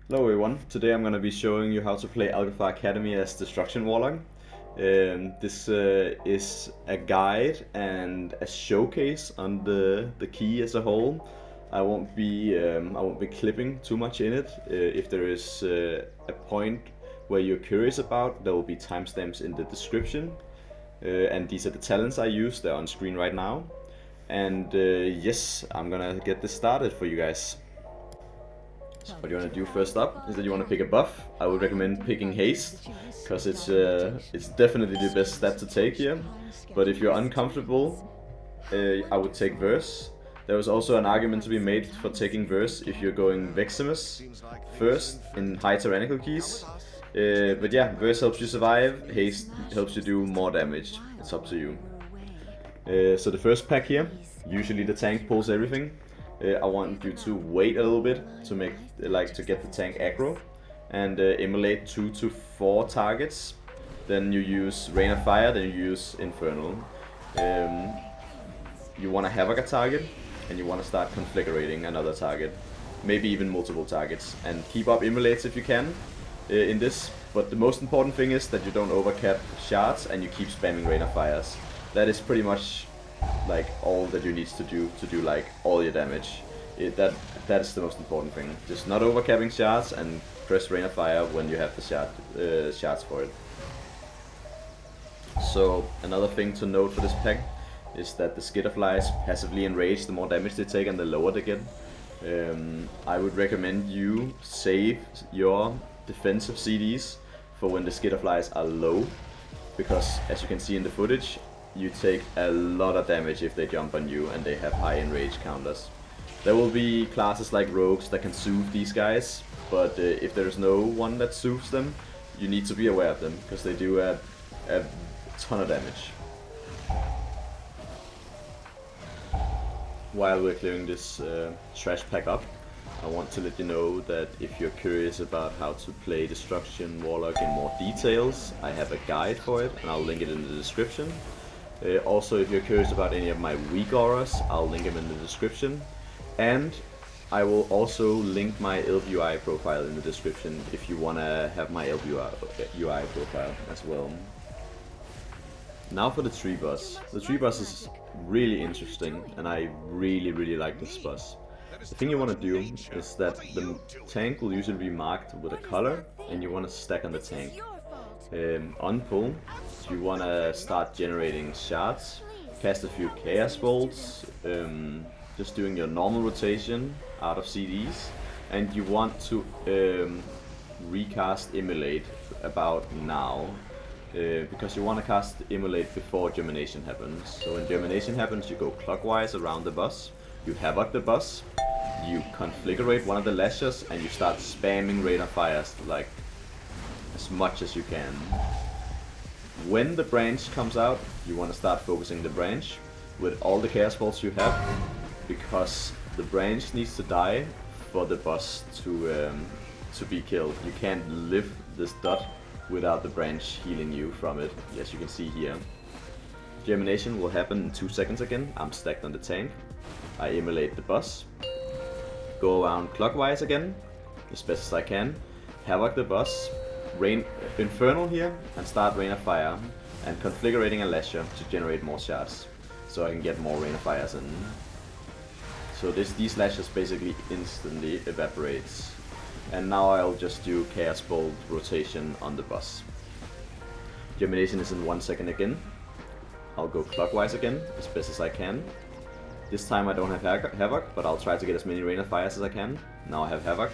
Hello everyone, today I'm going to be showing you how to play Algeth'ar Academy as Destruction Warlock. This is a guide and a showcase on the key as a whole. I won't be clipping too much in it. If there is a point where you're curious about, there will be timestamps in the description. And these are the talents I use, they're on screen right now. And yes, I'm gonna get this started for you guys. So what you want to do first up is that you want to pick a buff. I would recommend picking haste, because it's definitely the best stat to take here. But if you're uncomfortable, I would take verse. There was also an argument to be made for taking verse if you're going Veximus first in high tyrannical keys. But yeah, verse helps you survive, haste helps you do more damage. It's up to you. So the first pack here, usually the tank pulls everything. I want you to wait a little bit to get the tank aggro and immolate 2 to 4 targets. Then you use Rain of Fire, then you use Infernal. You want to Havoc a target, and you want to start conflagrating another target, maybe even multiple targets, and keep up immolates if you can in this. But the most important thing is that you don't overcap shards and you keep spamming Rain of Fires. That is pretty much like all that you need to do like all your damage. That is the most important thing. Just not overcapping shards and press Rain of Fire when you have the shards for it. So another thing to note for this pack is that the Skitterflies passively enrage the more damage they take and the lower they get. I would recommend you save your defensive CDs for when the Skitterflies are low, because as you can see in the footage, you take a lot of damage if they jump on you and they have high enrage counters. There will be classes like rogues that can soothe these guys, but if there's no one that soothes them, you need to be aware of them, because they do a ton of damage. While we're clearing this trash pack up, I want to let you know that if you're curious about how to play Destruction Warlock in more details, I have a guide for it and I'll link it in the description. Also, if you're curious about any of my Weakauras, I'll link them in the description. And I will also link my Elf UI profile in the description if you want to have my Elf UI profile as well. Now for the tree boss. The tree boss is really interesting and I really like this boss. The thing you want to do is that the tank will usually be marked with a color and you want to stack on the tank. On pull, you want to start generating shards, cast a few chaos bolts, just doing your normal rotation out of CDs, and you want to recast Immolate about now, because you want to cast Immolate before Germination happens. So when Germination happens, you go clockwise around the boss, you Havoc the boss, you conflagrate one of the lashes, and you start spamming Rain of Fires like as much as you can. When the branch comes out, you want to start focusing the branch with all the chaos bolts you have, because the branch needs to die for the boss to be killed. You can't live this dot without the branch healing you from it, as you can see here. Germination will happen in 2 seconds again. I'm stacked on the tank. I immolate the boss, go around clockwise again as best as I can, Havoc the boss, Infernal here, and start Rain of Fire, and conflagrating a Lasher to generate more shards, so I can get more Rain of Fires in. So these Lashers basically instantly evaporates. And now I'll just do Chaos Bolt rotation on the boss. Germination is in 1 second again. I'll go clockwise again, as best as I can. This time I don't have Havoc, but I'll try to get as many Rain of Fires as I can. Now I have Havoc.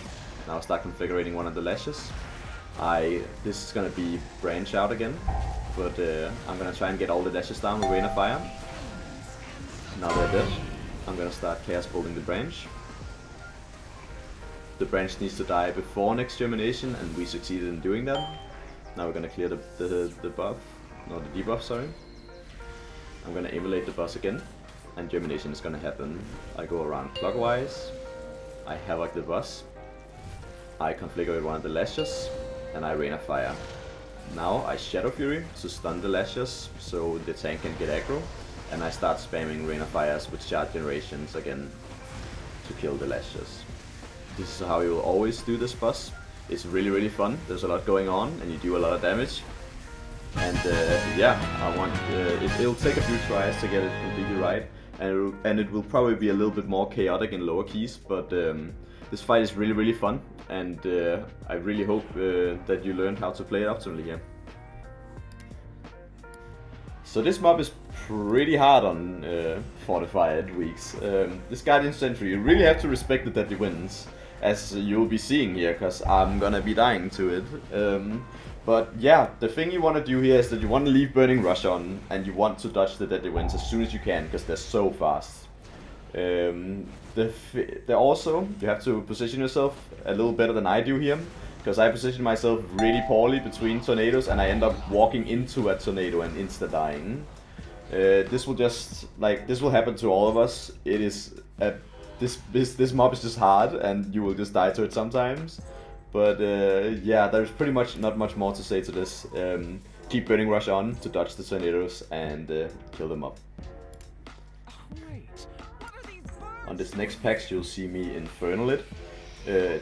Now I'll start conflagrating one of the Lashes. This is gonna be branch out again, but I'm gonna try and get all the Lashes down with Rain of Fire. Now they're dead. I'm gonna start Chaos Bolting the branch. The branch needs to die before next Germination, and we succeeded in doing that. Now we're gonna clear the buff, no, the debuff, sorry. I'm gonna immolate the boss again, and Germination is gonna happen. I go around clockwise, I Havoc the boss, I conflagrate one of the Lashes, and I Rain of Fire. Now I Shadow Fury to stun the Lashes so the tank can get aggro, and I start spamming Rain of Fires with shard generations again to kill the Lashes. This is how you will always do this boss. It's really fun. There's a lot going on, and you do a lot of damage. And yeah, it'll take a few tries to get it completely right, and it will probably be a little bit more chaotic in lower keys. But this fight is really fun, and I really hope that you learned how to play it optimally here. So this mob is pretty hard on fortified weeks. This Guardian Sentry, you really have to respect the deadly winds, as you'll be seeing here, because I'm gonna be dying to it. But yeah, the thing you want to do here is that you want to leave Burning Rush on, and you want to dodge the deadly winds as soon as you can, because they're so fast. Also, you have to position yourself a little better than I do here, because I position myself really poorly between tornadoes, and I end up walking into a tornado and insta-dying. This will happen to all of us. It is this mob is just hard, and you will just die to it sometimes. But yeah, there's pretty much not much more to say to this. Keep Burning Rush on to dodge the tornadoes and kill them up. On this next pack, you'll see me Infernal it.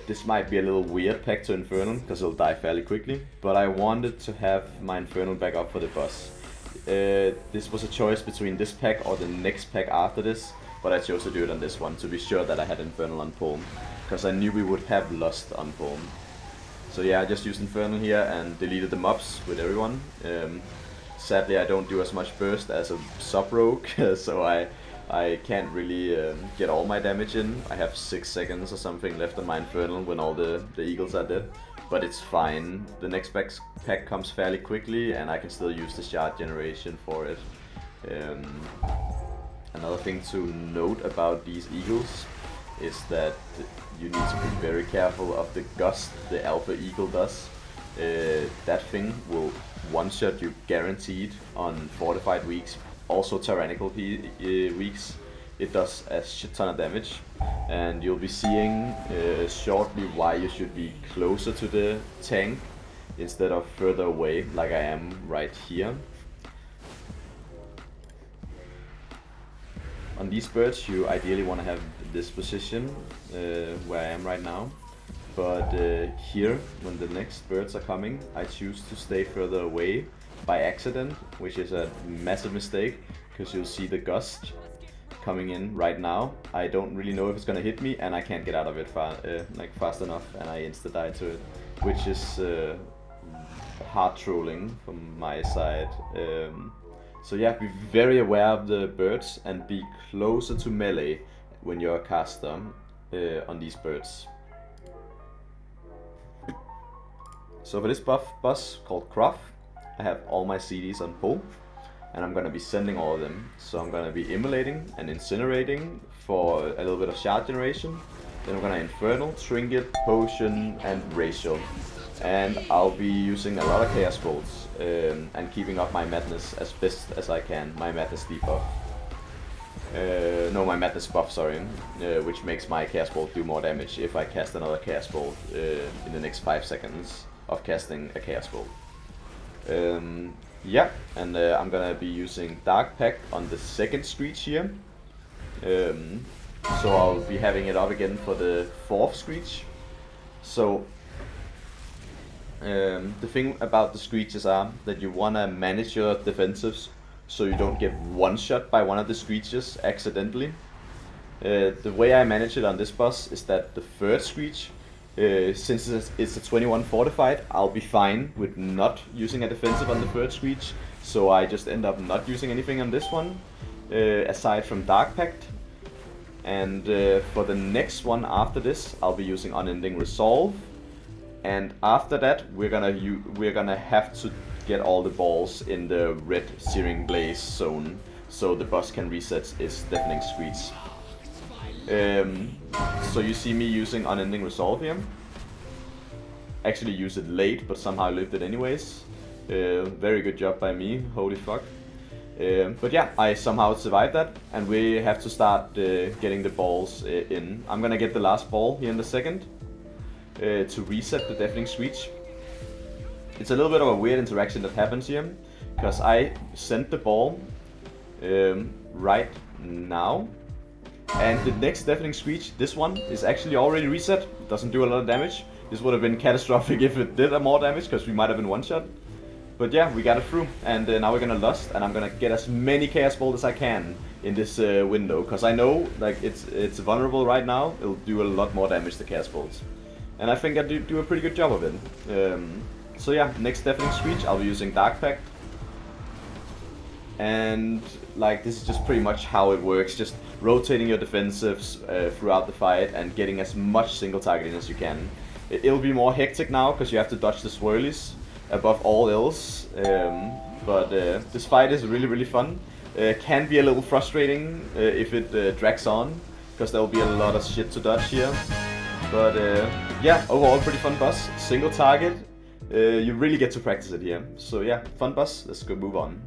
This might be a little weird pack to Infernal, because it'll die fairly quickly. But I wanted to have my Infernal back up for the boss. This was a choice between this pack or the next pack after this. But I chose to do it on this one, to be sure that I had Infernal on Palm, because I knew we would have Lust on Palm. So yeah, I just used Infernal here and deleted the mobs with everyone. Sadly, I don't do as much burst as a sub-rogue, so I can't really get all my damage in. I have 6 seconds or something left on my Infernal when all the eagles are dead. But it's fine. The next pack comes fairly quickly, and I can still use the shard generation for it. Another thing to note about these eagles is that you need to be very careful of the gust the alpha eagle does. That thing will one-shot you guaranteed on fortified weeks, also tyrannical weeks. It does a shit ton of damage, and you'll be seeing shortly why you should be closer to the tank instead of further away, like I am right here. On these birds, you ideally want to have this position where I am right now, but here, when the next birds are coming, I choose to stay further away by accident, which is a massive mistake, because you'll see the gust coming in right now. I don't really know if it's gonna hit me, and I can't get out of it fast enough, and I insta-die to it, which is hard trolling from my side. So yeah, be very aware of the birds and be closer to melee when you're a caster on these birds. So for this boss called Croft, I have all my CDs on pull, and I'm gonna be sending all of them. So I'm gonna be immolating and incinerating for a little bit of shard generation. Then I'm gonna Infernal, Trinket, Potion, and Racial. And I'll be using a lot of Chaos Bolts and keeping up my Madness as best as I can. My Madness debuff. No, my Madness buff, sorry. Which makes my Chaos Bolt do more damage if I cast another Chaos Bolt in the next 5 seconds of casting a Chaos Bolt. Yeah, and I'm gonna be using Dark Pact on the second Screech here. So I'll be having it up again for the 4th Screech. So the thing about the Screeches are that you wanna manage your defensives so you don't get one-shot by one of the Screeches accidentally. The way I manage it on this boss is that the 3rd Screech, since it's a 21 fortified, I'll be fine with not using a defensive on the 3rd Screech, so I just end up not using anything on this one, aside from Dark Pact. And for the next one after this, I'll be using Unending Resolve. And after that, we're gonna have to get all the balls in the red Searing Blaze zone, so the boss can reset its Deafening Screech. So you see me using Unending Resolve here. Actually use it late, but somehow I lived it anyways. Very good job by me, holy fuck. But yeah, I somehow survived that, and we have to start getting the balls in. I'm gonna get the last ball here in a second. To reset the Deafening Screech. It's a little bit of a weird interaction that happens here, because I sent the ball right now, and the next Deafening Screech, this one, is actually already reset. It doesn't do a lot of damage, This would have been catastrophic if it did more damage, because we might have been one-shot. But yeah, we got it through, and now we're gonna Lust, and I'm gonna get as many Chaos Bolt as I can in this window, because I know like it's vulnerable right now. It'll do a lot more damage to Chaos Bolts, and I think I do a pretty good job of it. So yeah, next Deafening Screech, I'll be using Dark Pact, and like this is just pretty much how it works. Just rotating your defensives throughout the fight and getting as much single targeting as you can. It'll be more hectic now because you have to dodge the swirlies above all else, but this fight is really fun. Can be a little frustrating if it drags on, because there will be a lot of shit to dodge here. But yeah, overall pretty fun boss. Single target, you really get to practice it here. So yeah, fun boss. Let's go move on.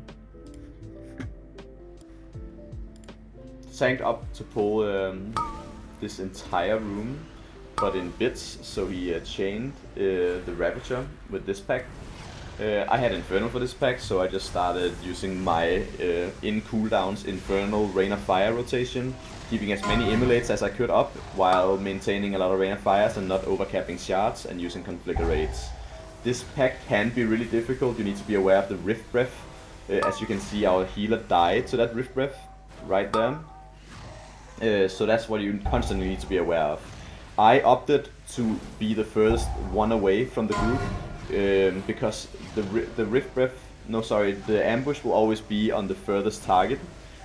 Tanked up to pull this entire room, but in bits, so he chained the Ravager with this pack. I had Infernal for this pack, so I just started using my in cooldowns Infernal Rain of Fire rotation, keeping as many Immolates as I could up, while maintaining a lot of Rain of Fires and not overcapping shards and using Conflagrates. This pack can be really difficult. You need to be aware of the Rift Breath. As you can see, our healer died to that Rift Breath right there. So that's what you constantly need to be aware of. I opted to be the first one away from the group, because the Rift Breath, the ambush will always be on the furthest target.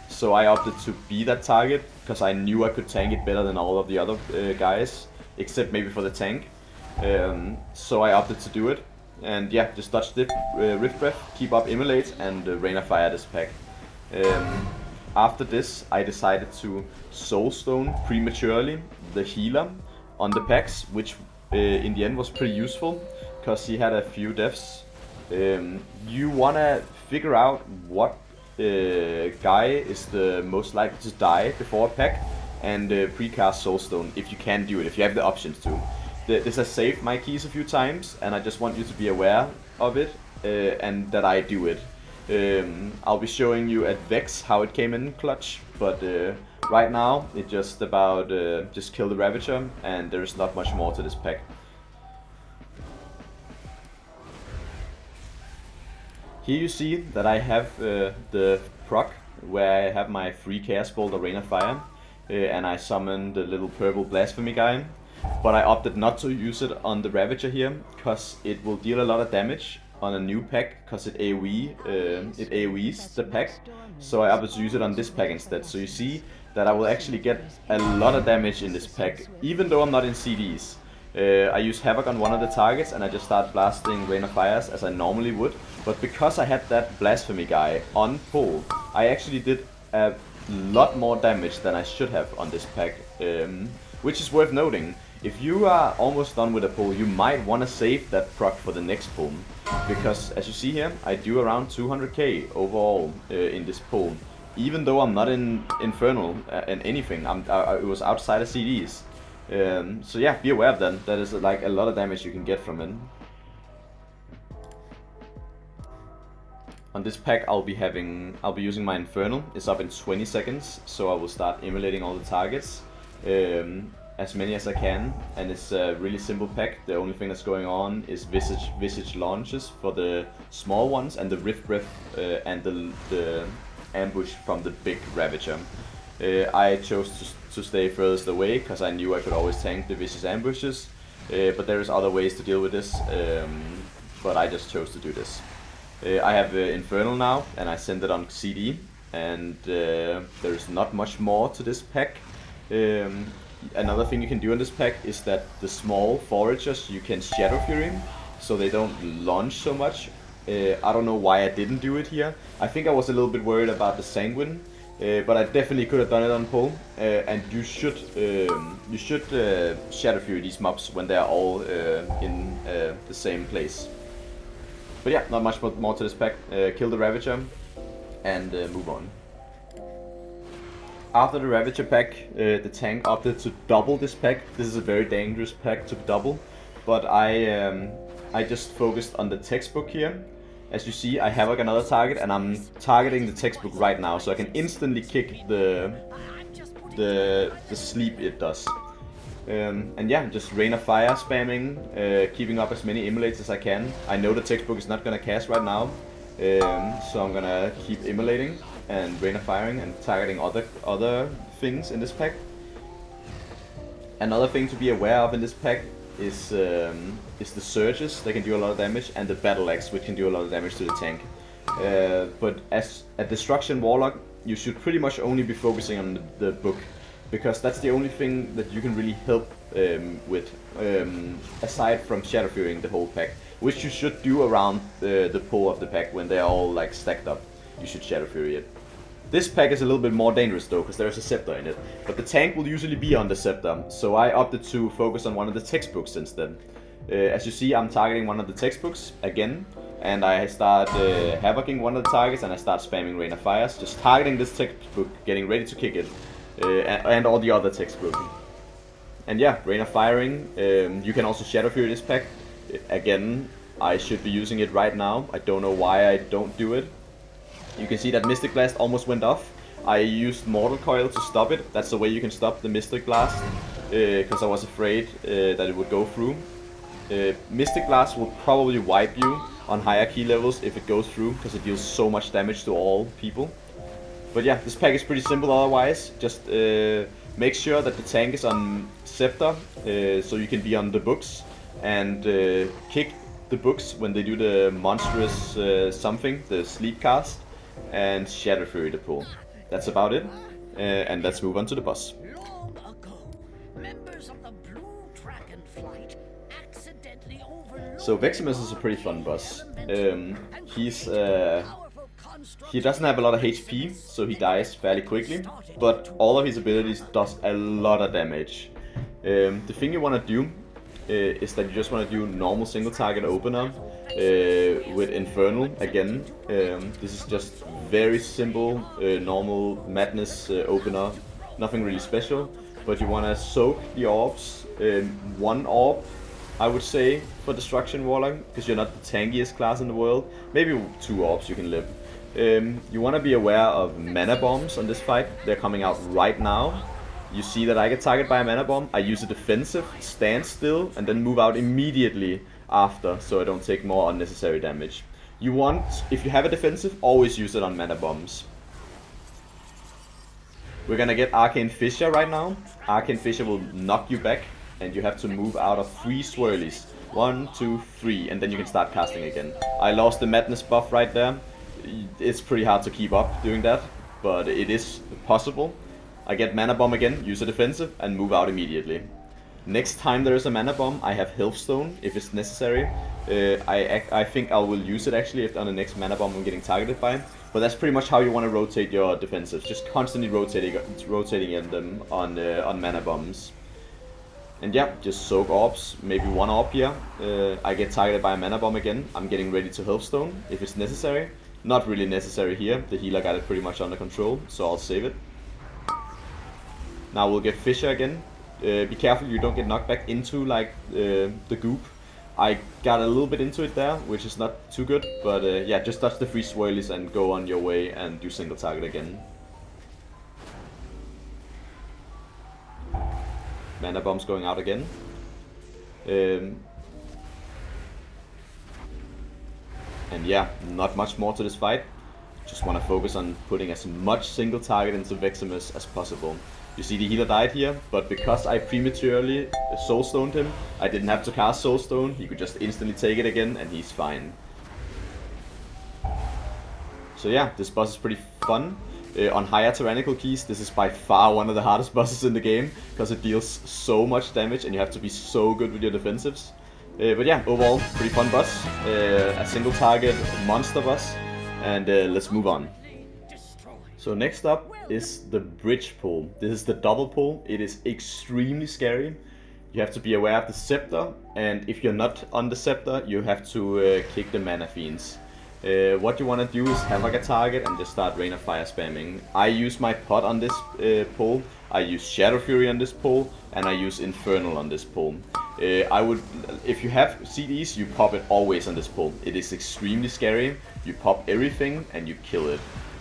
So I opted to be that target, because I knew I could tank it better than all of the other guys, except maybe for the tank. So I opted to do it, and yeah, just dodge the Rift Breath, keep up Immolate, and Rain of Fire this pack. After this, I decided to Soulstone prematurely the healer on the packs, which in the end was pretty useful, because he had a few deaths. You wanna figure out what guy is the most likely to die before a pack, and precast Soulstone if you can do it, if you have the options to. This has saved my keys a few times, and I just want you to be aware of it, and that I do it. I'll be showing you at Vex how it came in clutch, but right now it's just about just kill the Ravager, and there's not much more to this pack. Here you see that I have the proc, where I have my free Chaos Bolt or Rain of Fire, and I summoned the little purple Blasphemy guy, but I opted not to use it on the Ravager here, because it will deal a lot of damage on a new pack, because it AoEs the pack, so I opted to use it on this pack instead. So you see that I will actually get a lot of damage in this pack, even though I'm not in CDs. I use Havoc on one of the targets, and I just start blasting Rain of Fires as I normally would, but because I had that Blasphemy guy on pull, I actually did a lot more damage than I should have on this pack, which is worth noting. If you are almost done with a pull, you might want to save that proc for the next pull, because as you see here, I do around 200k overall in this pull, even though I'm not in Infernal and anything. It was outside of CDs. So yeah, be aware of that. That is like a lot of damage you can get from it. On this pack, I'll be using my Infernal. It's up in 20 seconds, so I will start immolating all the targets. As many as I can, and it's a really simple pack. The only thing that's going on is Visage launches for the small ones, and the Rift Breath and the ambush from the big Ravager. I chose to stay furthest away, because I knew I could always tank the Vicious ambushes, but there is other ways to deal with this, but I just chose to do this. I have Infernal now, and I send it on CD, and there's not much more to this pack. Another thing you can do in this pack is that the small foragers, you can Shadow Fury, so they don't launch so much. I don't know why I didn't do it here. I think I was a little bit worried about the Sanguine, but I definitely could have done it on pull. And you should Shadow Fury these mobs when they are all in the same place. But yeah, not much more to this pack. Kill the Ravager and move on. After the Ravager pack, the tank opted to double this pack. This is a very dangerous pack to double, but I just focused on the textbook here. As you see, I have like another target, and I'm targeting the textbook right now, so I can instantly kick the sleep it does. And yeah, just Rain of Fire spamming, keeping up as many immolates as I can. I know the textbook is not gonna cast right now, so I'm gonna keep immolating and Rain of Firing and targeting other things in this pack. Another thing to be aware of in this pack is the Surges, they can do a lot of damage, and the Battle Axe, which can do a lot of damage to the tank. But as a Destruction Warlock, you should pretty much only be focusing on the book, because that's the only thing that you can really help with, aside from Shadow Furying the whole pack, which you should do around the pull of the pack when they're all like stacked up. You should Shadow Fury it. This pack is a little bit more dangerous though, because there's a Scepter in it, but the tank will usually be on the Scepter, so I opted to focus on one of the textbooks instead. As you see, I'm targeting one of the textbooks again, and I start havocing one of the targets, and I start spamming Rain of Fires, just targeting this textbook, getting ready to kick it, and all the other textbooks. And yeah, Rain of Firing, you can also Shadow Fury this pack. Again, I should be using it right now, I don't know why I don't do it. You can see that Mystic Blast almost went off. I used Mortal Coil to stop it. That's the way you can stop the Mystic Blast, because I was afraid that it would go through. Mystic Blast will probably wipe you on higher key levels if it goes through, because it deals so much damage to all people. But yeah, this pack is pretty simple otherwise. Just make sure that the tank is on Scepter, so you can be on the books, and kick the books when they do the monstrous something, the sleep cast, and Shadow Fury the pool. That's about it, and let's move on to the boss. Long ago, members of the Blue Dragon Flight accidentally overloaded. So Veximus is a pretty fun boss. He doesn't have a lot of HP, so he dies fairly quickly, but all of his abilities does a lot of damage. The thing you want to do is that you just want to do normal single target opener with Infernal again. This is just very simple, normal madness opener, nothing really special, but you want to soak the orbs, one orb I would say for Destruction Warlock, because you're not the tankiest class in the world. Maybe 2 orbs you can live. You want to be aware of mana bombs on this fight, they're coming out right now. You see that I get targeted by a mana bomb, I use a defensive, stand still, and then move out immediately after, so I don't take more unnecessary damage. You want, if you have a defensive, always use it on mana bombs. We're gonna get Arcane Fissure right now. Arcane Fissure will knock you back, and you have to move out of 3 swirlies. 1, 2, 3, and then you can start casting again. I lost the madness buff right there. It's pretty hard to keep up doing that, but it is possible. I get mana bomb again, use a defensive, and move out immediately. Next time there is a mana bomb, I have Healthstone if it's necessary. I think I will use it actually if on the next mana bomb I'm getting targeted by. But that's pretty much how you want to rotate your defensives. Just constantly rotating in them on mana bombs. And yeah, just soak orbs, maybe 1 orb here. I get targeted by a mana bomb again. I'm getting ready to Healthstone if it's necessary. Not really necessary here. The healer got it pretty much under control, so I'll save it. Now we'll get Fissure again. Be careful you don't get knocked back into like the goop. I got a little bit into it there, which is not too good, but yeah, just touch the 3 swirlies and go on your way and do single target again. Mana bombs going out again. And yeah, not much more to this fight. Just want to focus on putting as much single target into Veximus as possible. You see the healer died here, but because I prematurely soulstoned him, I didn't have to cast soulstone, he could just instantly take it again and he's fine. So yeah, this boss is pretty fun. On higher tyrannical keys, this is by far one of the hardest bosses in the game, because it deals so much damage and you have to be so good with your defensives. But yeah, overall, pretty fun boss. A single target monster boss, and let's move on. So next up is the bridge pull. This is the double pull. It is extremely scary. You have to be aware of the scepter, and if you're not on the scepter, you have to kick the mana fiends. What you want to do is havoc a target and just start Rain of Fire spamming. I use my pot on this pull, I use Shadow Fury on this pull, and I use Infernal on this pull. If you have CDs, you pop it always on this pull. It is extremely scary. You pop everything and you kill it.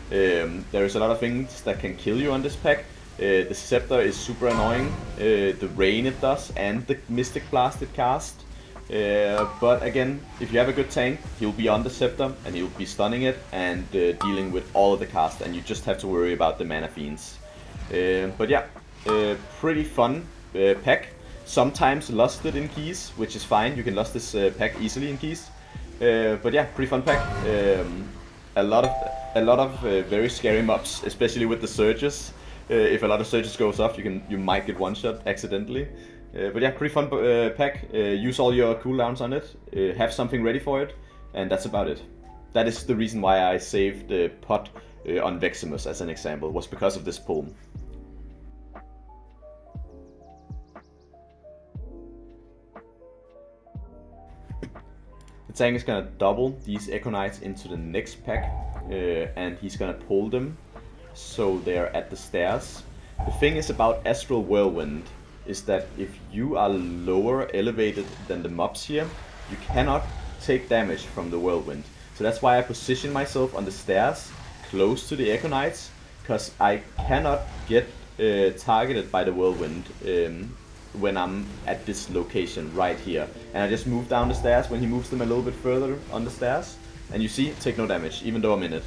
There is a lot of things that can kill you on this pack, The Scepter is super annoying, the Rain it does, and the Mystic Blast it casts. But again, if you have a good tank, he'll be on the Scepter, and he'll be stunning it, and dealing with all of the cast, and you just have to worry about the mana fiends. But yeah, pretty fun pack. Sometimes lusted in keys, which is fine, you can lust this pack easily in keys. But yeah, pretty fun pack. A lot of very scary mobs, especially with the surges. If a lot of surges goes off, you might get one shot accidentally. But yeah, pretty fun pack. Use all your cooldowns on it. Have something ready for it, and that's about it. That is the reason why I saved the pot on Veximus as an example, was because of this pull. The tank is gonna double these Echo Knights into the next pack, and he's gonna pull them so they're at the stairs. The thing is about Astral Whirlwind is that if you are lower elevated than the mobs here, you cannot take damage from the Whirlwind. So that's why I position myself on the stairs close to the Echo Knights, because I cannot get targeted by the Whirlwind when I'm at this location right here. And I just move down the stairs when he moves them a little bit further on the stairs, and you see, take no damage, even though I'm in it.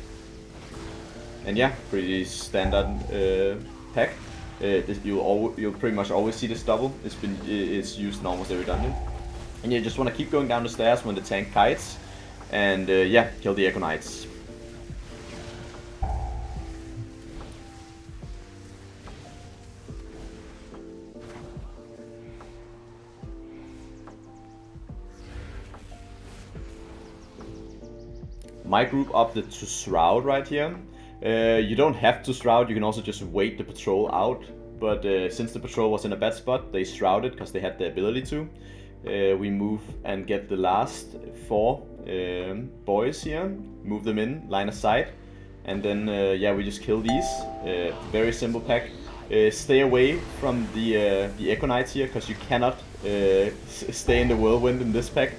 And yeah, pretty standard pack. You'll pretty much always see this double. It's used in almost every dungeon. And you just want to keep going down the stairs when the tank kites, and yeah, kill the Echo Knights. My group opted to Shroud right here. You don't have to Shroud, you can also just wait the patrol out. But since the patrol was in a bad spot, they Shrouded because they had the ability to. We move and get the last 4 boys here, move them in, line of sight. And then yeah, we just kill these. Very simple pack. Stay away from the Echo Knights here, because you cannot stay in the Whirlwind in this pack.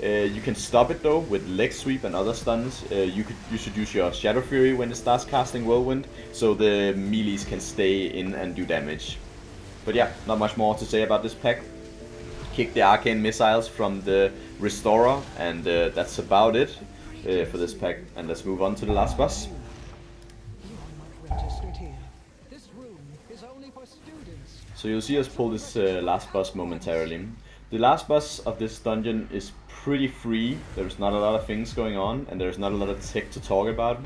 You can stop it though with leg sweep and other stuns. You should use your Shadow Fury when it starts casting Whirlwind, so the melees can stay in and do damage. But yeah, not much more to say about this pack. Kick the Arcane Missiles from the Restorer, and that's about it for this pack. And let's move on to the last boss. So you'll see us pull this last boss momentarily. The last boss of this dungeon is pretty free. There's not a lot of things going on, and there's not a lot of tech to talk about.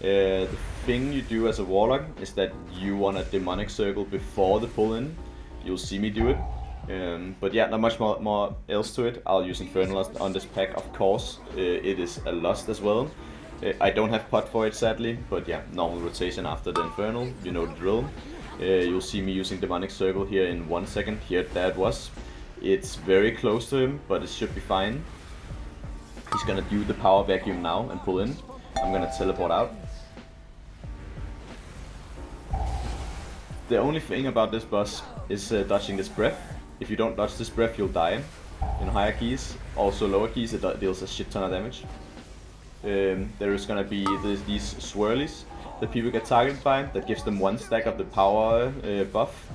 The thing you do as a Warlock is that you want a Demonic Circle before the pull-in. You'll see me do it. But yeah, not much more else to it. I'll use Infernal on this pack, of course. It is a Lust as well. I don't have pot for it, sadly, but yeah, normal rotation after the Infernal, you know the drill. You'll see me using Demonic Circle here in 1 second. Here, there it was. It's very close to him, but it should be fine. He's gonna do the Power Vacuum now and pull in. I'm gonna teleport out. The only thing about this boss is dodging this breath. If you don't dodge this breath, you'll die. In higher keys, also lower keys, it deals a shit ton of damage. There is gonna be these swirlies that people get targeted by, that gives them 1 stack of the power buff.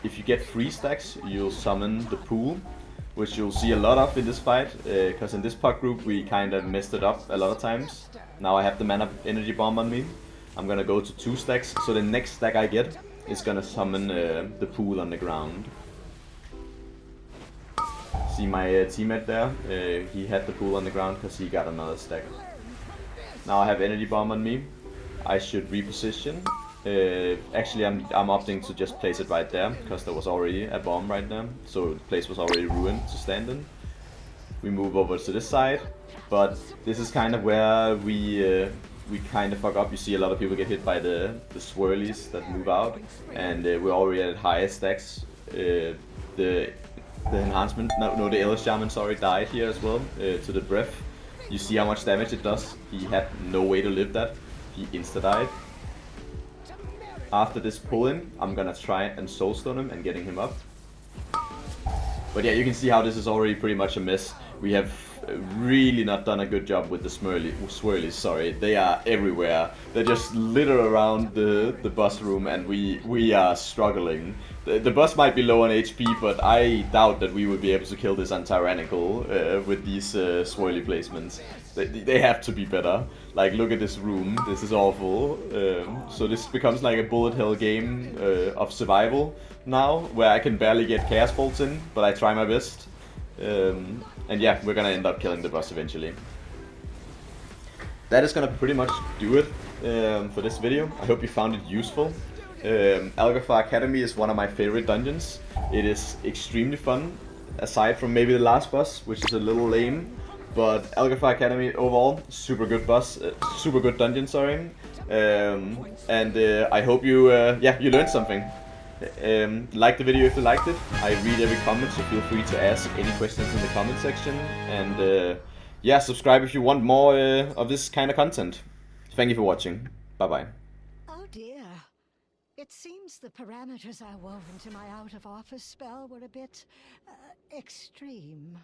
If you get 3 stacks, you'll summon the pool, which you'll see a lot of in this fight, because in this pot group we kind of messed it up a lot of times. Now I have the mana energy bomb on me. I'm gonna go to 2 stacks, so the next stack I get is gonna summon the pool on the ground. See my teammate there, he had the pool on the ground because he got another stack. Now I have energy bomb on me. I should reposition. Actually, I'm opting to just place it right there, because there was already a bomb right there, so the place was already ruined to stand in. We move over to this side, but this is kind of where we kind of fuck up. You see a lot of people get hit by the swirlies that move out, and we're already at higher stacks. The enhancement, no, the Elish Shaman, sorry, died here as well, to the breath. You see how much damage it does. He had no way to live that. He insta-died. After this pull-in, I'm gonna try and soulstone him and getting him up. But yeah, you can see how this is already pretty much a mess. We have really not done a good job with the swirlies, sorry. They are everywhere. They just litter around the boss room, and we are struggling. The boss might be low on HP, but I doubt that we would be able to kill this on Tyrannical with these swirly placements. They have to be better. Like, look at this room. This is awful. So this becomes like a bullet hell game of survival now, where I can barely get Chaos Bolts in, but I try my best. And yeah, we're gonna end up killing the boss eventually. That is gonna pretty much do it for this video. I hope you found it useful. Algeth'ar Academy is one of my favorite dungeons. It is extremely fun, aside from maybe the last boss, which is a little lame. But Algeth'ar Academy overall, super good boss, super good dungeon, sorry. And I hope you you learned something. Like the video if you liked it. I read every comment, so feel free to ask any questions in the comment section. And yeah, subscribe if you want more of this kind of content. Thank you for watching. Bye bye. Oh dear. It seems the parameters I wove into my out-of-office spell were a bit extreme.